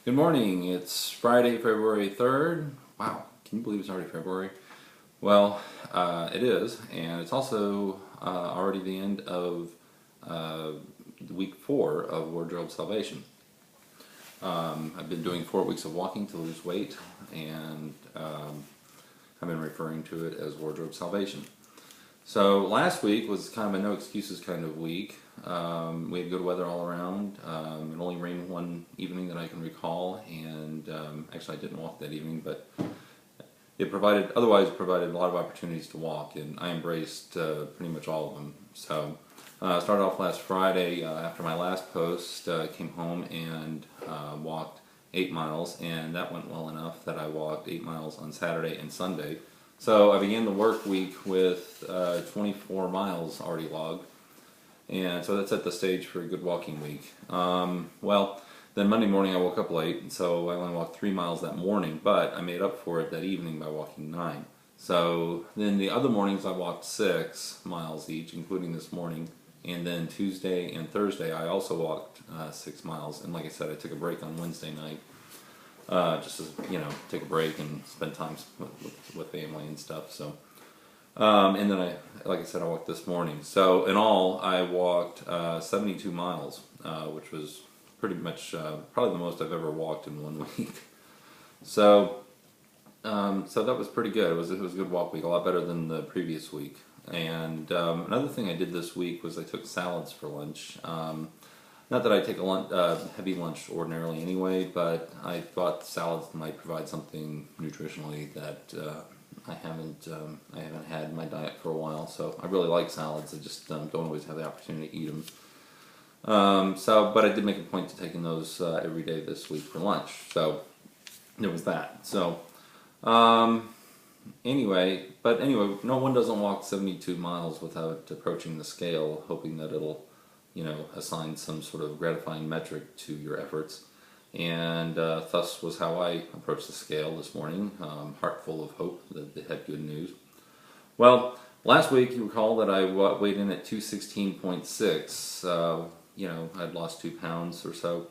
Good morning. It's Friday, February 3rd. Wow, can you believe it's already February? Well, it is, and it's also already the end of uh, week 4 of Wardrobe Salvation. I've been doing 4 weeks of walking to lose weight, and I've been referring to it as Wardrobe Salvation. So last week was kind of a no excuses kind of week. We had good weather all around. It only rained one evening that I can recall, and actually I didn't walk that evening, but otherwise provided a lot of opportunities to walk, and I embraced pretty much all of them. So I started off last Friday after my last post, came home and walked 8 miles, and that went well enough that I walked 8 miles on Saturday and Sunday. So I began the work week with 24 miles already logged, and so that set the stage for a good walking week. Then Monday morning I woke up late, and so I only walked 3 miles that morning, but I made up for it that evening by walking 9. So then the other mornings I walked 6 miles each, including this morning, and then Tuesday and Thursday I also walked 6 miles, and like I said, I took a break on Wednesday night. Just to take a break and spend time with family and stuff. So, and then like I said, I walked this morning. So in all, I walked 72 miles, which was pretty much probably the most I've ever walked in 1 week. So, so that was pretty good. It was a good walk week, a lot better than the previous week. And another thing I did this week was I took salads for lunch. Not that I take a heavy lunch ordinarily anyway, but I thought salads might provide something nutritionally that I haven't had in my diet for a while. So I really like salads. I just don't always have the opportunity to eat them. But I did make a point to taking those every day this week for lunch. So there was that. So anyway, no one doesn't walk 72 miles without approaching the scale, hoping that it'll assign some sort of gratifying metric to your efforts. And thus was how I approached the scale this morning, heart full of hope that they had good news. Well, last week you recall that I weighed in at 216.6. I'd lost 2 pounds or so.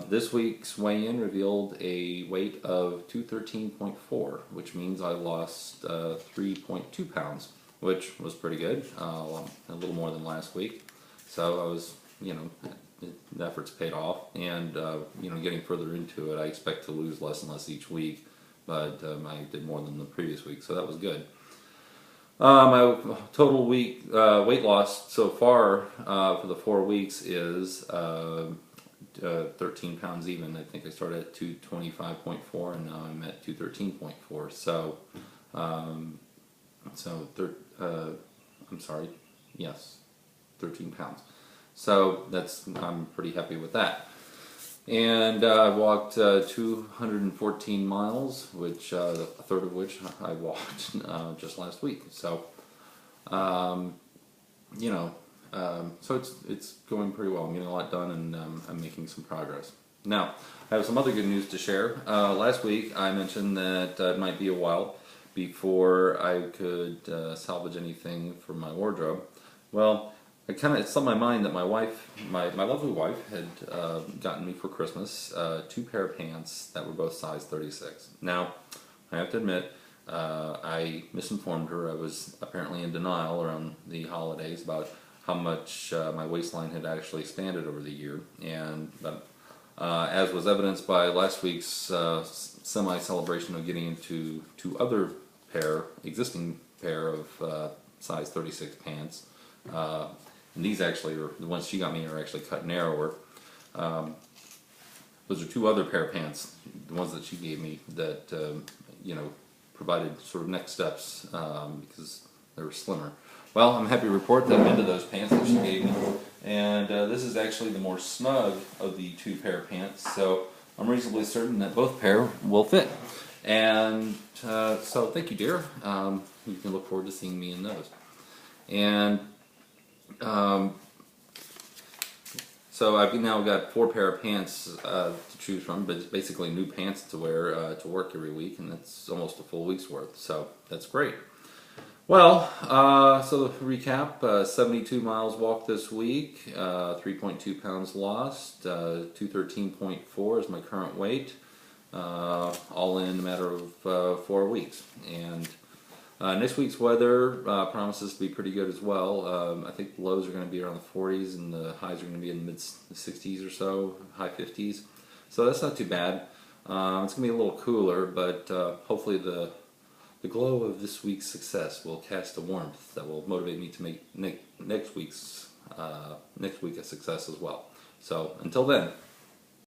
This week's weigh-in revealed a weight of 213.4, which means I lost 3.2 pounds, which was pretty good, a little more than last week. So I was, the efforts paid off, and getting further into it, I expect to lose less and less each week, but I did more than the previous week, so that was good. My total weight loss so far for the 4 weeks is 13 pounds even. I think I started at 225.4, and now I'm at 213.4. So, I'm sorry, yes. 13 pounds. So I'm pretty happy with that. And I walked 214 miles, which a third of which I walked just last week. So, so it's going pretty well. I'm getting a lot done, and I'm making some progress. Now, I have some other good news to share. Last week I mentioned that it might be a while before I could salvage anything from my wardrobe. Well, it slipped my mind that my wife, my lovely wife, had gotten me for Christmas 2 pair of pants that were both size 36. Now, I have to admit, I misinformed her. I was apparently in denial around the holidays about how much my waistline had actually expanded over the year, and as was evidenced by last week's semi-celebration of getting into 2 other existing pair of size 36 pants. And these actually the ones she got me are actually cut narrower. Those are 2 other pair of pants, the ones that she gave me, that provided sort of next steps because they were slimmer. Well, I'm happy to report that I'm into those pants that she gave me, and this is actually the more snug of the 2 pair of pants. So I'm reasonably certain that both pair will fit. And so thank you, dear. You can look forward to seeing me in those. And so I've now got 4 pair of pants to choose from, but it's basically new pants to wear to work every week, and that's almost a full week's worth, so that's great. Well, so to recap, 72 miles walked this week, 3.2 pounds lost, 213.4 is my current weight, all in a matter of 4 weeks. And next week's weather promises to be pretty good as well. I think the lows are going to be around the 40s and the highs are going to be in the mid 60s or so, high 50s. So that's not too bad. It's going to be a little cooler, but hopefully the glow of this week's success will cast a warmth that will motivate me to make next week a success as well. So until then.